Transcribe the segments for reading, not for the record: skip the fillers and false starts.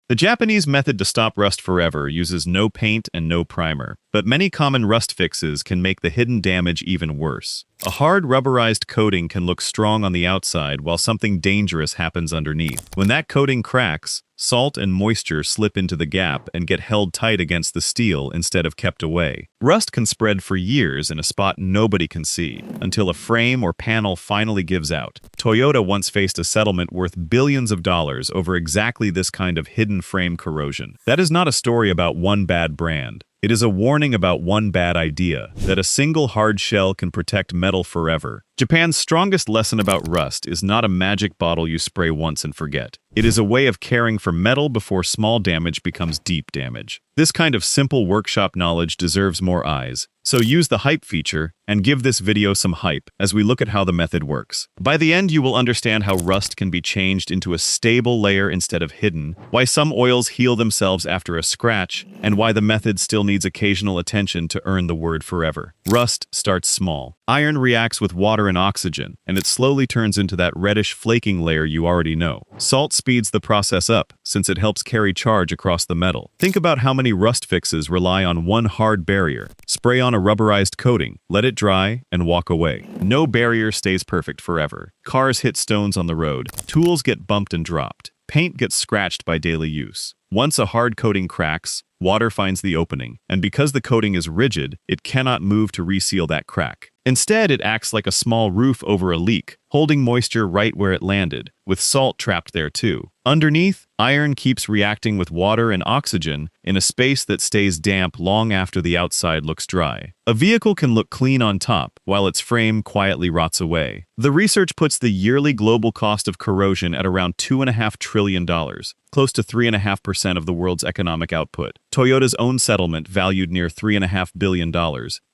The Japanese method to stop rust forever uses no paint and no primer, but many common rust fixes can make the hidden damage even worse. A hard rubberized coating can look strong on the outside while something dangerous happens underneath. When that coating cracks, salt and moisture slip into the gap and get held tight against the steel instead of kept away. Rust can spread for years in a spot nobody can see, until a frame or panel finally gives out. Toyota once faced a settlement worth billions of dollars over exactly this kind of hidden frame corrosion. That is not a story about one bad brand. It is a warning about one bad idea, that a single hard shell can protect metal forever. Japan's strongest lesson about rust is not a magic bottle you spray once and forget. It is a way of caring for metal before small damage becomes deep damage. This kind of simple workshop knowledge deserves more eyes. So use the hype feature and give this video some hype as we look at how the method works. By the end, you will understand how rust can be changed into a stable layer instead of hidden, why some oils heal themselves after a scratch, and why the method still needs occasional attention to earn the word forever. Rust starts small. Iron reacts with water and oxygen, and it slowly turns into that reddish flaking layer you already know. Salt speeds the process up, since it helps carry charge across the metal. Think about how many rust fixes rely on one hard barrier. Spray on a rubberized coating, let it dry, and walk away. No barrier stays perfect forever. Cars hit stones on the road. Tools get bumped and dropped. Paint gets scratched by daily use. Once a hard coating cracks, water finds the opening, and because the coating is rigid, it cannot move to reseal that crack. Instead, it acts like a small roof over a leak, holding moisture right where it landed, with salt trapped there too. Underneath, iron keeps reacting with water and oxygen in a space that stays damp long after the outside looks dry. A vehicle can look clean on top, while its frame quietly rots away. The research puts the yearly global cost of corrosion at around $2.5 trillion, close to 3.5% of the world's economic output. Toyota's own settlement, valued near $3.5 billion,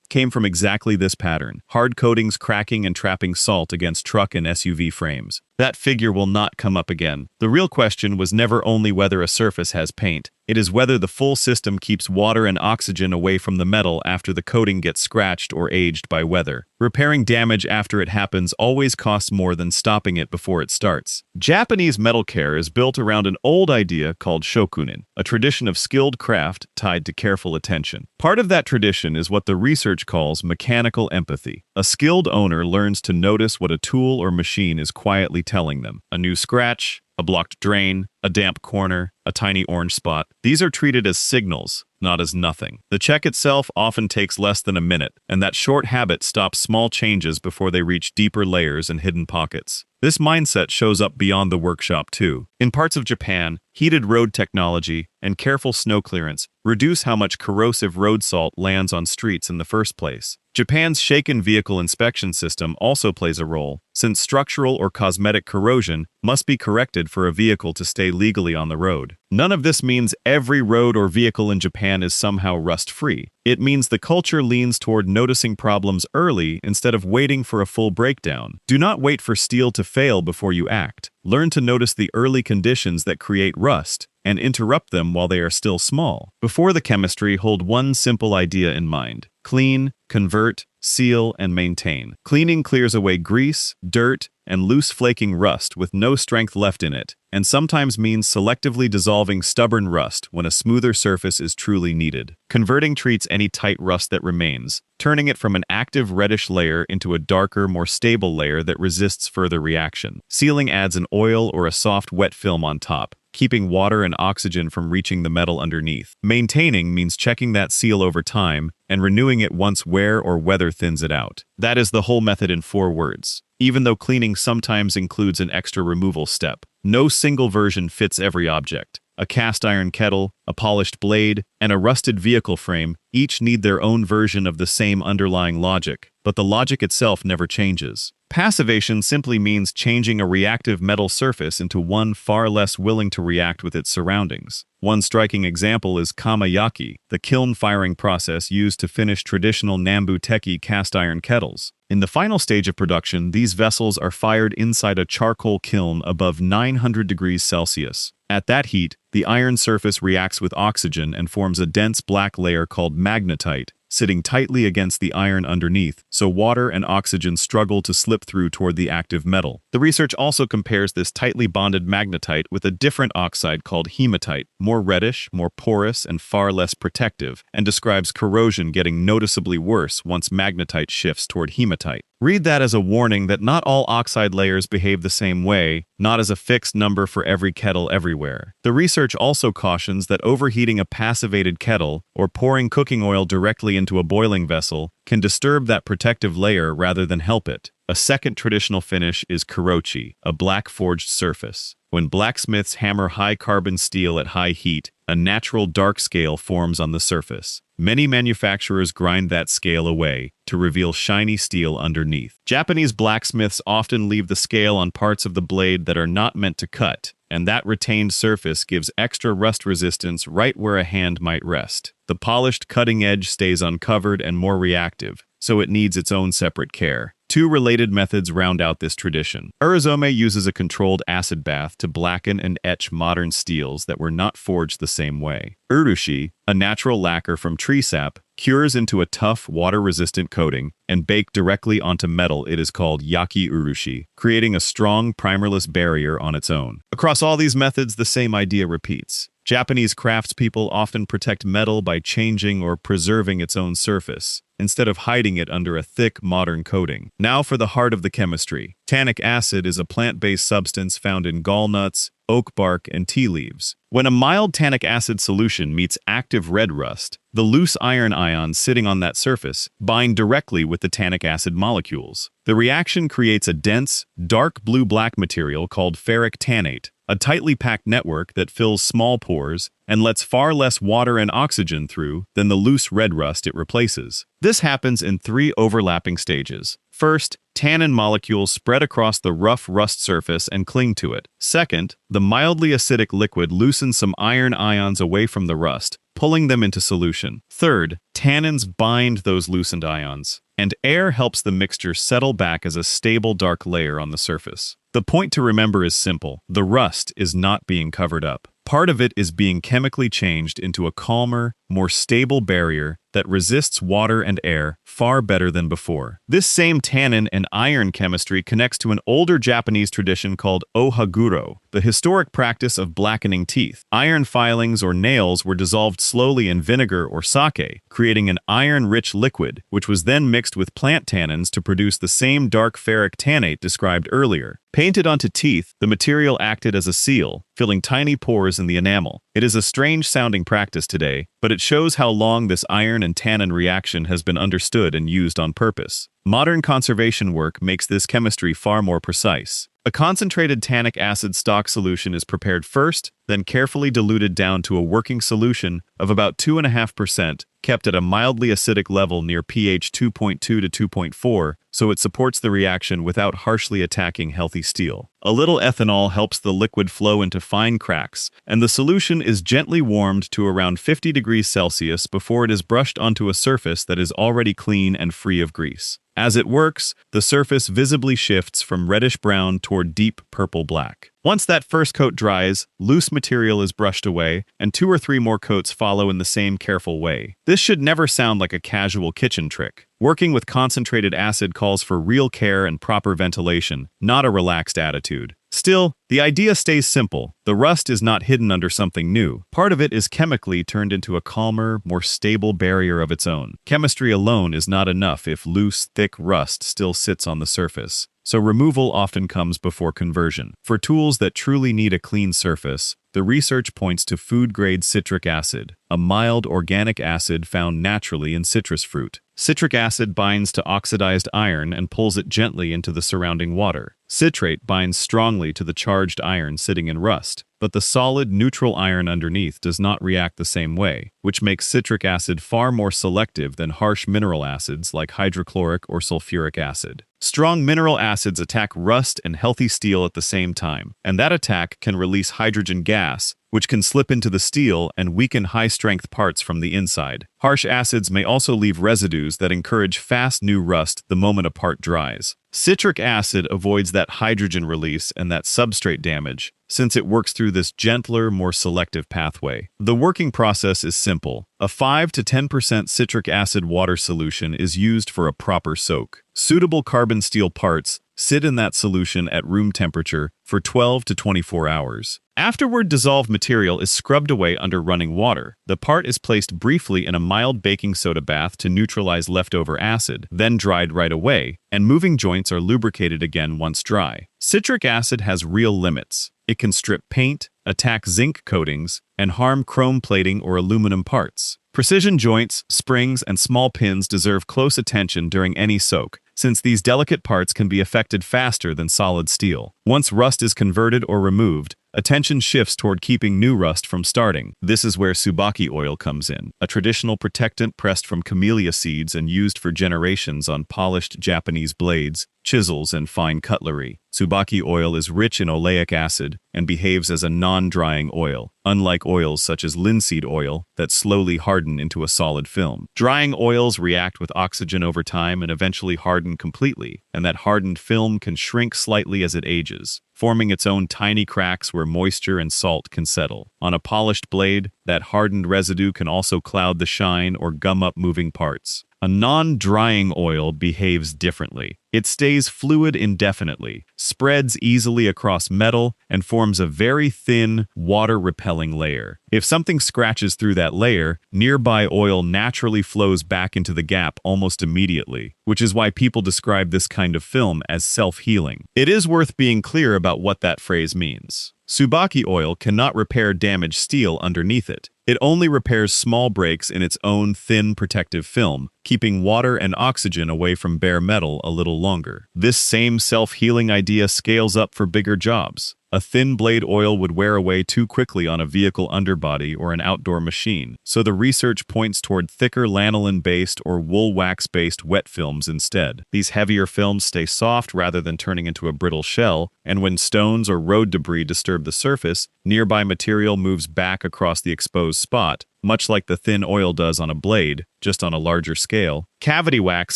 came from exactly this pattern: hard coatings cracking and trapping salt against truck and SUV frames. That figure will not come up again. The real question was never only whether a surface has paint. It is whether the full system keeps water and oxygen away from the metal after the coating gets scratched or aged by weather. Repairing damage after it happens always costs more than stopping it before it starts. Japanese metal care is built around an old idea called shokunin, a tradition of skilled craft tied to careful attention. Part of that tradition is what the research calls mechanical empathy. A skilled owner learns to notice what a tool or machine is quietly telling them. A new scratch, a blocked drain, a damp corner, a tiny orange spot. These are treated as signals, not as nothing. The check itself often takes less than a minute, and that short habit stops small changes before they reach deeper layers and hidden pockets. This mindset shows up beyond the workshop too. In parts of Japan, heated road technology and careful snow clearance reduce how much corrosive road salt lands on streets in the first place. Japan's shaken vehicle inspection system also plays a role, since structural or cosmetic corrosion must be corrected for a vehicle to stay legally on the road. None of this means every road or vehicle in Japan is somehow rust-free. It means the culture leans toward noticing problems early instead of waiting for a full breakdown. Do not wait for steel to fail before you act. Learn to notice the early conditions that create rust and interrupt them while they are still small. Before the chemistry, hold one simple idea in mind: clean, convert, seal, and maintain. Cleaning clears away grease, dirt, and loose flaking rust with no strength left in it, and sometimes means selectively dissolving stubborn rust when a smoother surface is truly needed. Converting treats any tight rust that remains, turning it from an active reddish layer into a darker, more stable layer that resists further reaction. Sealing adds an oil or a soft, wet film on top, keeping water and oxygen from reaching the metal underneath. Maintaining means checking that seal over time and renewing it once wear or weather thins it out. That is the whole method in 4 words. Even though cleaning sometimes includes an extra removal step, no single version fits every object. A cast iron kettle, a polished blade, and a rusted vehicle frame each need their own version of the same underlying logic, but the logic itself never changes. Passivation simply means changing a reactive metal surface into one far less willing to react with its surroundings. One striking example is kamayaki, the kiln firing process used to finish traditional Nambu-teki cast iron kettles. In the final stage of production, these vessels are fired inside a charcoal kiln above 900 degrees Celsius. At that heat, the iron surface reacts with oxygen and forms a dense black layer called magnetite, sitting tightly against the iron underneath, so water and oxygen struggle to slip through toward the active metal. The research also compares this tightly bonded magnetite with a different oxide called hematite, more reddish, more porous, and far less protective, and describes corrosion getting noticeably worse once magnetite shifts toward hematite. Read that as a warning that not all oxide layers behave the same way, not as a fixed number for every kettle everywhere. The research also cautions that overheating a passivated kettle or pouring cooking oil directly into a boiling vessel can disturb that protective layer rather than help it. A second traditional finish is kurochi, a black forged surface. When blacksmiths hammer high-carbon steel at high heat, a natural dark scale forms on the surface. Many manufacturers grind that scale away to reveal shiny steel underneath. Japanese blacksmiths often leave the scale on parts of the blade that are not meant to cut, and that retained surface gives extra rust resistance right where a hand might rest. The polished cutting edge stays uncovered and more reactive, so it needs its own separate care. Two related methods round out this tradition. Urizome uses a controlled acid bath to blacken and etch modern steels that were not forged the same way. Urushi, a natural lacquer from tree sap, cures into a tough, water-resistant coating and baked directly onto metal. It is called yaki urushi, creating a strong, primerless barrier on its own. Across all these methods, the same idea repeats. Japanese craftspeople often protect metal by changing or preserving its own surface, instead of hiding it under a thick, modern coating. Now for the heart of the chemistry. Tannic acid is a plant-based substance found in gallnuts, oak bark, and tea leaves. When a mild tannic acid solution meets active red rust, the loose iron ions sitting on that surface bind directly with the tannic acid molecules. The reaction creates a dense, dark blue-black material called ferric tannate, a tightly packed network that fills small pores and lets far less water and oxygen through than the loose red rust it replaces. This happens in three overlapping stages. First, tannin molecules spread across the rough rust surface and cling to it. Second, the mildly acidic liquid loosens some iron ions away from the rust, pulling them into solution. Third, tannins bind those loosened ions, and air helps the mixture settle back as a stable dark layer on the surface. The point to remember is simple. The rust is not being covered up. Part of it is being chemically changed into a calmer, more stable barrier that resists water and air far better than before. This same tannin and iron chemistry connects to an older Japanese tradition called ohaguro, the historic practice of blackening teeth. Iron filings or nails were dissolved slowly in vinegar or sake, creating an iron-rich liquid, which was then mixed with plant tannins to produce the same dark ferric tannate described earlier. Painted onto teeth, the material acted as a seal, filling tiny pores in the enamel. It is a strange-sounding practice today, but it shows how long this iron and tannin reaction has been understood and used on purpose. Modern conservation work makes this chemistry far more precise. A concentrated tannic acid stock solution is prepared first, then carefully diluted down to a working solution of about 2.5%, kept at a mildly acidic level near pH 2.2 to 2.4, so it supports the reaction without harshly attacking healthy steel. A little ethanol helps the liquid flow into fine cracks, and the solution is gently warmed to around 50 degrees Celsius before it is brushed onto a surface that is already clean and free of grease. As it works, the surface visibly shifts from reddish-brown toward deep purple-black. Once that first coat dries, loose material is brushed away, and 2 or 3 more coats follow in the same careful way. This should never sound like a casual kitchen trick. Working with concentrated acid calls for real care and proper ventilation, not a relaxed attitude. Still, the idea stays simple. The rust is not hidden under something new. Part of it is chemically turned into a calmer, more stable barrier of its own. Chemistry alone is not enough if loose, thick rust still sits on the surface. So removal often comes before conversion. For tools that truly need a clean surface, the research points to food-grade citric acid, a mild organic acid found naturally in citrus fruit. Citric acid binds to oxidized iron and pulls it gently into the surrounding water. Citrate binds strongly to the charged iron sitting in rust, but the solid, neutral iron underneath does not react the same way, which makes citric acid far more selective than harsh mineral acids like hydrochloric or sulfuric acid. Strong mineral acids attack rust and healthy steel at the same time, and that attack can release hydrogen gas, which can slip into the steel and weaken high-strength parts from the inside. Harsh acids may also leave residues that encourage fast new rust the moment a part dries. Citric acid avoids that hydrogen release and that substrate damage, since it works through this gentler, more selective pathway. The working process is simple. A 5 to 10% citric acid water solution is used for a proper soak. Suitable carbon steel parts sit in that solution at room temperature for 12 to 24 hours. Afterward, dissolved material is scrubbed away under running water. The part is placed briefly in a mild baking soda bath to neutralize leftover acid, then dried right away, and moving joints are lubricated again once dry. Citric acid has real limits. It can strip paint, attack zinc coatings, and harm chrome plating or aluminum parts. Precision joints, springs, and small pins deserve close attention during any soak, since these delicate parts can be affected faster than solid steel. Once rust is converted or removed, attention shifts toward keeping new rust from starting. This is where Tsubaki oil comes in, a traditional protectant pressed from camellia seeds and used for generations on polished Japanese blades, chisels, and fine cutlery. Tsubaki oil is rich in oleic acid and behaves as a non-drying oil, unlike oils such as linseed oil that slowly harden into a solid film. Drying oils react with oxygen over time and eventually harden completely, and that hardened film can shrink slightly as it ages, forming its own tiny cracks where moisture and salt can settle. On a polished blade, that hardened residue can also cloud the shine or gum up moving parts. A non-drying oil behaves differently. It stays fluid indefinitely, spreads easily across metal, and forms a very thin, water-repelling layer. If something scratches through that layer, nearby oil naturally flows back into the gap almost immediately, which is why people describe this kind of film as self-healing. It is worth being clear about what that phrase means. Tsubaki oil cannot repair damaged steel underneath it. It only repairs small breaks in its own thin protective film, keeping water and oxygen away from bare metal a little longer. This same self-healing idea scales up for bigger jobs. A thin blade oil would wear away too quickly on a vehicle underbody or an outdoor machine, so the research points toward thicker lanolin-based or wool wax-based wet films instead. These heavier films stay soft rather than turning into a brittle shell, and when stones or road debris disturb the surface, nearby material moves back across the exposed spot, much like the thin oil does on a blade, just on a larger scale. Cavity wax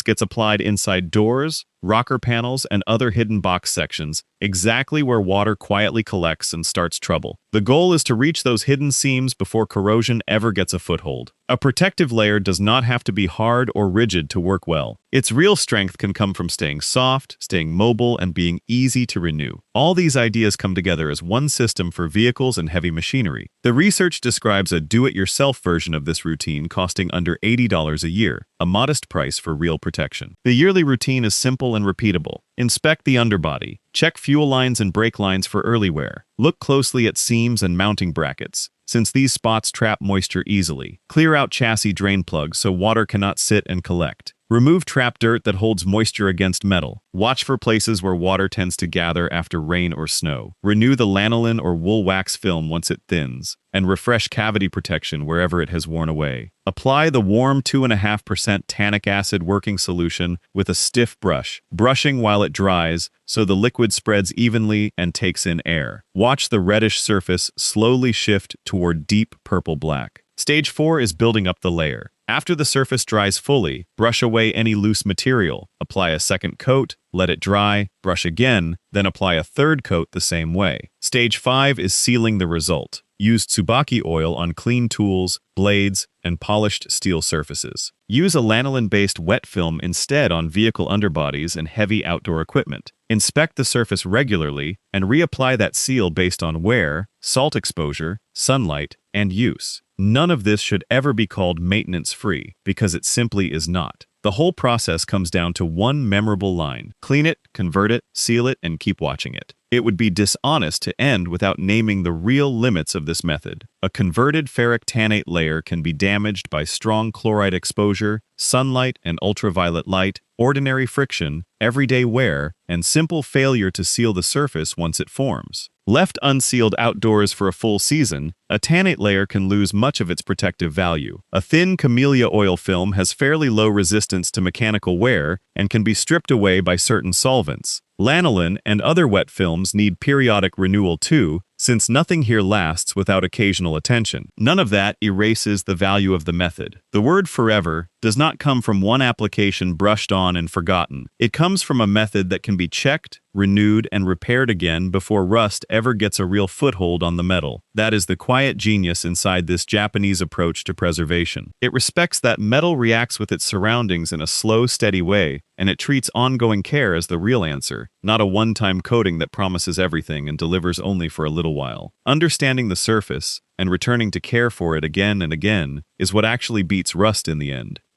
gets applied inside doors, rocker panels, and other hidden box sections, exactly where water quietly collects and starts trouble. The goal is to reach those hidden seams before corrosion ever gets a foothold. A protective layer does not have to be hard or rigid to work well. Its real strength can come from staying soft, staying mobile, and being easy to renew. All these ideas come together as one system for vehicles and heavy machinery. The research describes a do-it-yourself version of this routine costing under $80 a year, a modest price for real protection. The yearly routine is simple and repeatable. Inspect the underbody. Check fuel lines and brake lines for early wear. Look closely at seams and mounting brackets, since these spots trap moisture easily. Clear out chassis drain plugs so water cannot sit and collect. Remove trap dirt that holds moisture against metal. Watch for places where water tends to gather after rain or snow. Renew the lanolin or wool wax film once it thins, and refresh cavity protection wherever it has worn away. Apply the warm 2.5% tannic acid working solution with a stiff brush, brushing while it dries so the liquid spreads evenly and takes in air. Watch the reddish surface slowly shift toward deep purple-black. Stage 4 is building up the layer. After the surface dries fully, brush away any loose material, apply a second coat, let it dry, brush again, then apply a third coat the same way. Stage 5 is sealing the result. Use Tsubaki oil on clean tools, blades, and polished steel surfaces. Use a lanolin-based wet film instead on vehicle underbodies and heavy outdoor equipment. Inspect the surface regularly and reapply that seal based on wear, salt exposure, sunlight, and use. None of this should ever be called maintenance-free, because it simply is not. The whole process comes down to one memorable line: clean it, convert it, seal it, and keep watching it. It would be dishonest to end without naming the real limits of this method. A converted ferric tannate layer can be damaged by strong chloride exposure, sunlight and ultraviolet light, ordinary friction, everyday wear, and simple failure to seal the surface once it forms. Left unsealed outdoors for a full season, a tannate layer can lose much of its protective value. A thin camellia oil film has fairly low resistance to mechanical wear and can be stripped away by certain solvents. Lanolin and other wet films need periodic renewal too, since nothing here lasts without occasional attention. None of that erases the value of the method. The word forever does not come from one application brushed on and forgotten. It comes from a method that can be checked, renewed, and repaired again before rust ever gets a real foothold on the metal. That is the quiet genius inside this Japanese approach to preservation. It respects that metal reacts with its surroundings in a slow, steady way, and it treats ongoing care as the real answer, not a one-time coating that promises everything and delivers only for a little while. Understanding the surface and returning to care for it again and again is what actually beats rust in the end.